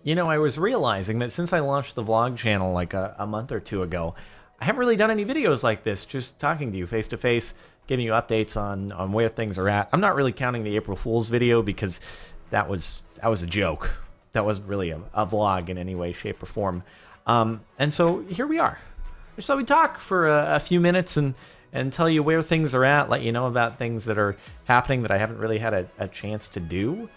You know, I was realizing that since I launched the vlog channel like a month or two ago, I haven't really done any videos like this, just talking to you face to face, giving you updates on where things are at. I'm not really counting the April Fool's video because that was a joke. That wasn't really a vlog in any way, shape, or form. And so here we are. I just thought we'd talk for a few minutes and tell you where things are at, let you know about things that are happening that I haven't really had a chance to do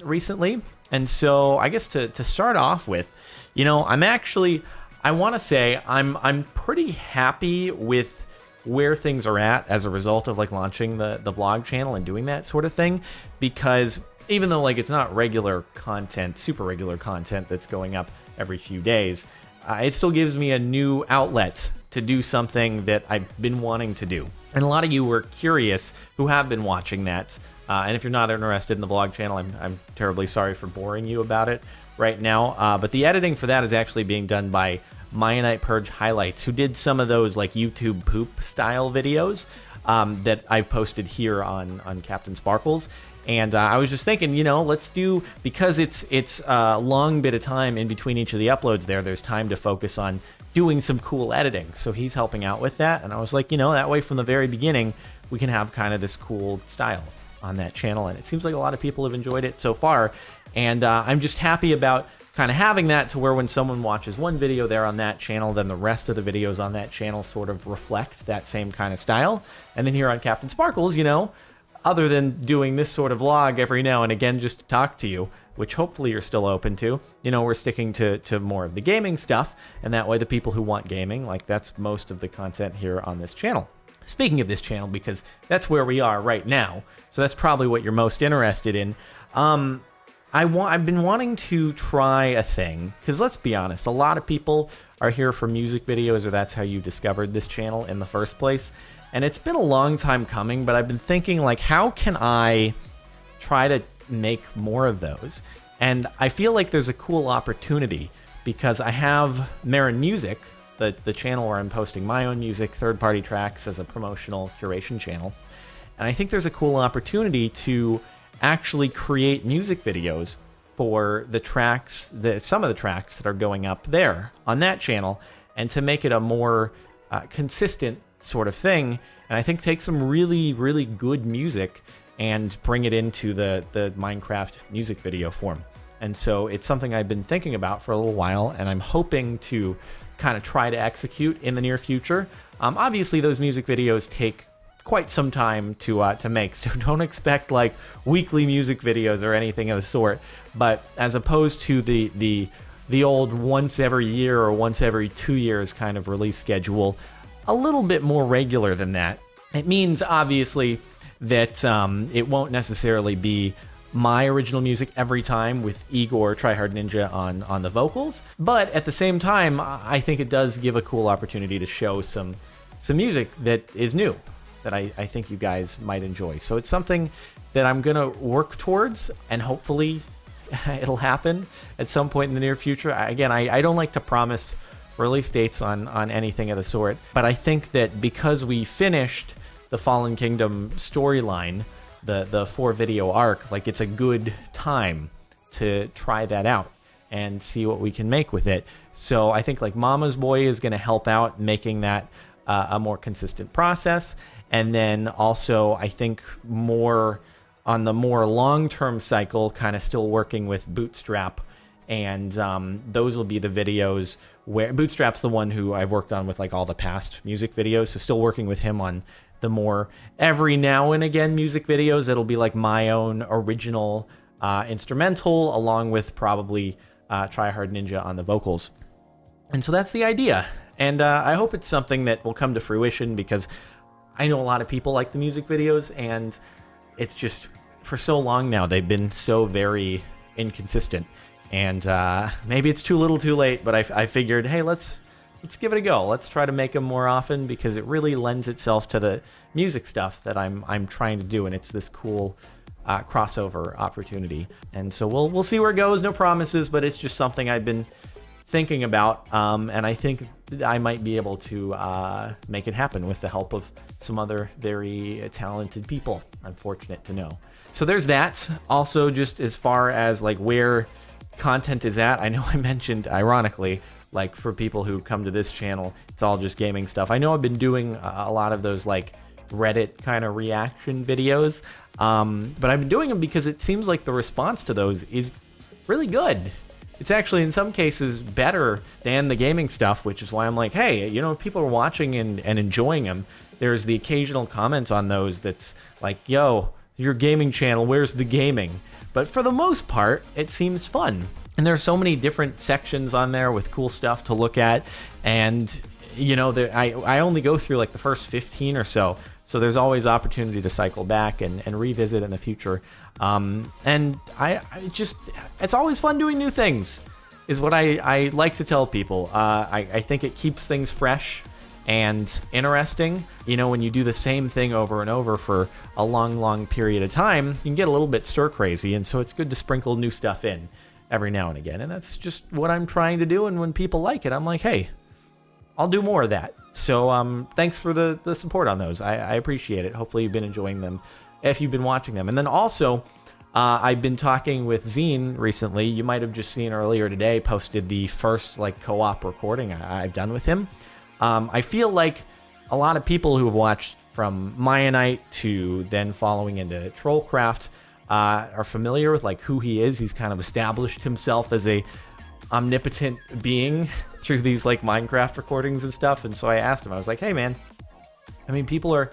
recently. And so I guess to start off with, you know, I want to say I'm pretty happy with where things are at as a result of like launching the vlog channel and doing that sort of thing, because even though like it's not regular content, super regular content that's going up every few days, it still gives me a new outlet to do something that I've been wanting to do. And a lot of you were curious who have been watching that. And if you're not interested in the vlog channel, I'm terribly sorry for boring you about it right now. But the editing for that is actually being done by Myonite Purge Highlights, who did some of those like YouTube poop style videos that I've posted here on CaptainSparklez. And I was just thinking, you know, let's do, because it's a long bit of time in between each of the uploads there's time to focus on doing some cool editing. So he's helping out with that. And I was like, you know, that way from the very beginning, we can have kind of this cool style on that channel. And it seems like a lot of people have enjoyed it so far. And I'm just happy about kind of having that to where when someone watches one video there on that channel, then the rest of the videos on that channel sort of reflect that same kind of style. And then here on CaptainSparklez, you know, other than doing this sort of vlog every now and again just to talk to you, which hopefully you're still open to, you know, we're sticking to more of the gaming stuff, and that way the people who want gaming, like that's most of the content here on this channel. Speaking of this channel, because that's where we are right now, so that's probably what you're most interested in. I've been wanting to try a thing, because let's be honest, a lot of people are here for music videos, or that's how you discovered this channel in the first place. And it's been a long time coming, but I've been thinking, like, how can I try to make more of those? And I feel like there's a cool opportunity, because I have Marin Music, the channel where I'm posting my own music, third-party tracks as a promotional curation channel. And I think there's a cool opportunity to actually create music videos for the tracks, some of the tracks that are going up there on that channel, and to make it a more consistent sort of thing. And I think take some really, really good music and bring it into the Minecraft music video form. And so it's something I've been thinking about for a little while, and I'm hoping to kind of try to execute in the near future. Obviously, those music videos take quite some time to make, so don't expect like weekly music videos or anything of the sort. But as opposed to the old once every year or once every 2 years kind of release schedule, a little bit more regular than that. It means obviously that it won't necessarily be my original music every time with Igor Tryhard Ninja on the vocals, but at the same time, I think it does give a cool opportunity to show some music that is new, that I think you guys might enjoy. So it's something that I'm gonna work towards, and hopefully it'll happen at some point in the near future. Again, I don't like to promise release dates on anything of the sort, but I think that because we finished the Fallen Kingdom storyline, the 4-video arc, like it's a good time to try that out and see what we can make with it. So I think like Mama's Boy is going to help out making that a more consistent process. And then also I think more on the more long-term cycle, kind of still working with Bootstrap. And those will be the videos where Bootstrap's the one who I've worked on with like all the past music videos. So still working with him on the more every now and again music videos. It'll be like my own original instrumental, along with probably Tryhard Ninja on the vocals. And so that's the idea. And I hope it's something that will come to fruition, because I know a lot of people like the music videos, and it's just for so long now they've been so very inconsistent. And maybe it's too little too late, but I figured, hey, let's give it a go. Let's try to make them more often, because it really lends itself to the music stuff that I'm trying to do, and it's this cool crossover opportunity. And so we'll see where it goes. No promises, but it's just something I've been thinking about, and I think I might be able to make it happen with the help of some other very talented people, I'm fortunate to know. So there's that. Also, just as far as like where content is at. I know I mentioned, ironically, like for people who come to this channel, it's all just gaming stuff. I know I've been doing a lot of those like Reddit kind of reaction videos, but I've been doing them because it seems like the response to those is really good. It's actually in some cases better than the gaming stuff, which is why I'm like, hey, you know, people are watching and enjoying them. There's the occasional comment on those that's like, yo, your gaming channel, where's the gaming? But for the most part, it seems fun. And there's so many different sections on there with cool stuff to look at. And, you know, I only go through like the first 15 or so. So there's always opportunity to cycle back and revisit in the future. And I just, it's always fun doing new things, is what I like to tell people. I think it keeps things fresh and interesting. You know, when you do the same thing over and over for a long period of time, you can get a little bit stir crazy. And so it's good to sprinkle new stuff in every now and again. And that's just what I'm trying to do. And when people like it, I'm like, hey, I'll do more of that. So thanks for the support on those. I appreciate it. Hopefully you've been enjoying them if you've been watching them. And then also, I've been talking with Zine recently. You might have just seen earlier today, posted the first like co-op recording I've done with him. I feel like a lot of people who have watched from Mayanite to then following into Trollcraft are familiar with like who he is. He's kind of established himself as a omnipotent being through these like Minecraft recordings and stuff. And so I asked him, I was like, hey man, I mean, people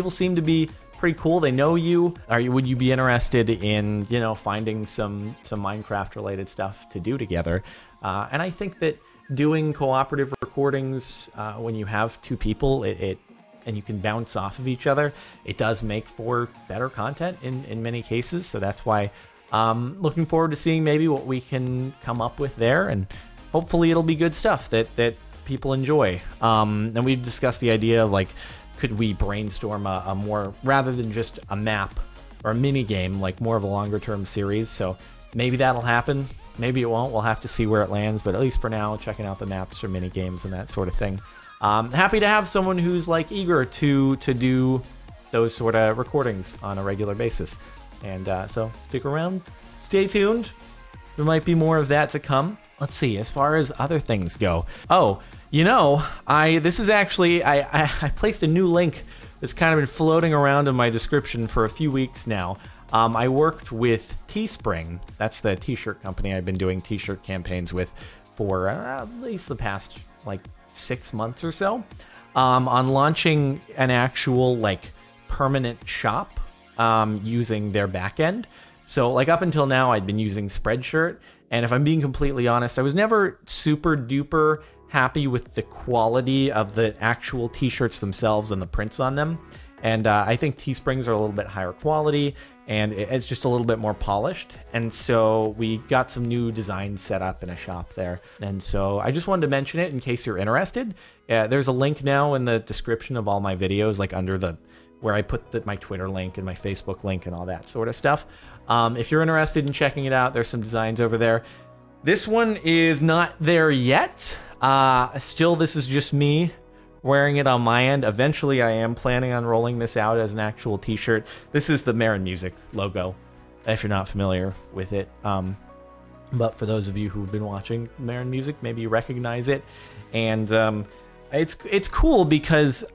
seem to be pretty cool. They know you. Would you be interested in, you know, finding some Minecraft related stuff to do together? And I think that doing cooperative recordings when you have two people, and you can bounce off of each other, it does make for better content in many cases. So that's why looking forward to seeing maybe what we can come up with there, and hopefully it'll be good stuff that people enjoy. And we've discussed the idea of like, could we brainstorm a more, rather than just a map or a mini game, like more of a longer term series. So maybe that'll happen. Maybe it won't. We'll have to see where it lands. But at least for now, checking out the maps or mini games and that sort of thing. Happy to have someone who's like eager to do those sort of recordings on a regular basis. And so stick around, stay tuned. There might be more of that to come. Let's see, as far as other things go. Oh, you know, this is actually, I placed a new link that's kind of been floating around in my description for a few weeks now. I worked with Teespring. That's the t-shirt company I've been doing t-shirt campaigns with for at least the past like 6 months or so, on launching an actual like permanent shop using their backend. So like up until now, I'd been using Spreadshirt. And if I'm being completely honest, I was never super duper happy with the quality of the actual t-shirts themselves and the prints on them. And I think Teesprings are a little bit higher quality, and it's just a little bit more polished. And so we got some new designs set up in a shop there. And so I just wanted to mention it in case you're interested. There's a link now in the description of all my videos, like under the where I put my Twitter link and my Facebook link and all that sort of stuff. If you're interested in checking it out, there's some designs over there. This one is not there yet. Still, this is just me wearing it on my end. Eventually, I am planning on rolling this out as an actual t-shirt. This is the Marin Music logo, if you're not familiar with it. But for those of you who've been watching Marin Music, maybe you recognize it. And it's cool because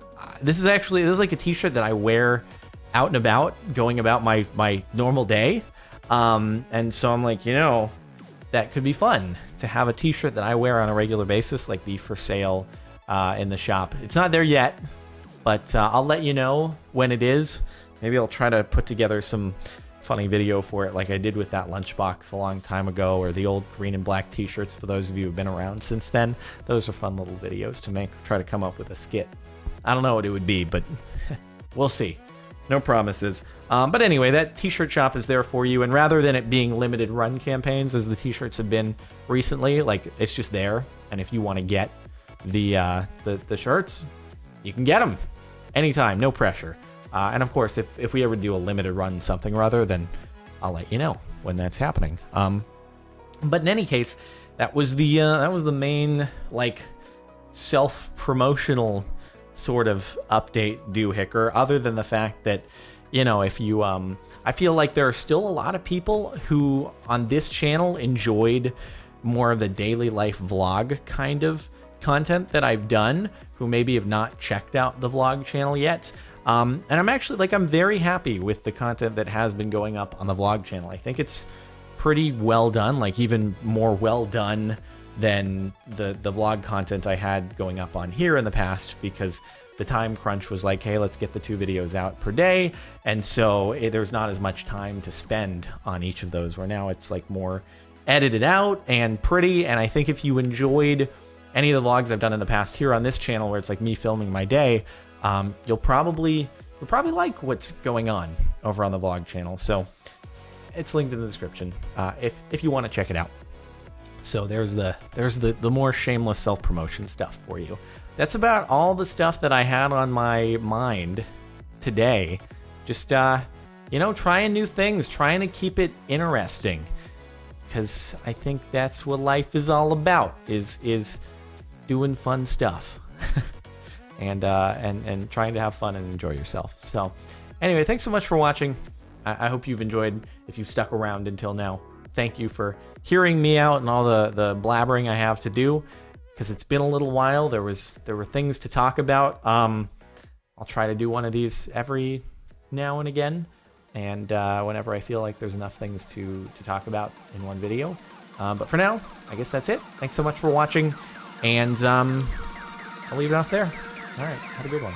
this is like a t-shirt that I wear out and about, going about my normal day. And so I'm like, you know, that could be fun to have a t-shirt that I wear on a regular basis, like be for sale in the shop. It's not there yet, but I'll let you know when it is. Maybe I'll try to put together some funny video for it like I did with that lunchbox a long time ago, or the old green and black t-shirts for those of you who've been around since then. Those are fun little videos to make. Try to come up with a skit. I don't know what it would be, but we'll see. No promises. But anyway, that t-shirt shop is there for you. And rather than it being limited run campaigns as the t-shirts have been recently, like it's just there. And if you want to get the shirts, you can get them anytime, no pressure. And of course, if we ever do a limited run something or other, then I'll let you know when that's happening. But in any case, that was the main like self-promotional sort of update doohicker, other than the fact that, you know, if you, I feel like there are still a lot of people who on this channel enjoyed more of the daily life vlog kind of content that I've done, who maybe have not checked out the vlog channel yet. And I'm actually, like, I'm very happy with the content that has been going up on the vlog channel. I think it's pretty well done, like even more well done than the vlog content I had going up on here in the past, because the time crunch was like, hey, let's get the 2 videos out per day. And so there's not as much time to spend on each of those, where now it's like more edited out and pretty. And I think if you enjoyed any of the vlogs I've done in the past here on this channel, where it's like me filming my day, you'll probably like what's going on over on the vlog channel. So it's linked in the description if you want to check it out. So there's the more shameless self-promotion stuff for you. That's about all the stuff that I had on my mind today. Just you know, trying new things, trying to keep it interesting, because I think that's what life is all about, is doing fun stuff. and trying to have fun and enjoy yourself. So anyway, thanks so much for watching. I hope you've enjoyed. If you've stuck around until now, thank you for hearing me out and all the blabbering I have to do, because it's been a little while. There were things to talk about. I'll try to do one of these every now and again, and whenever I feel like there's enough things to talk about in one video. But for now, I guess that's it. Thanks so much for watching, and I'll leave it off there. All right, have a good one.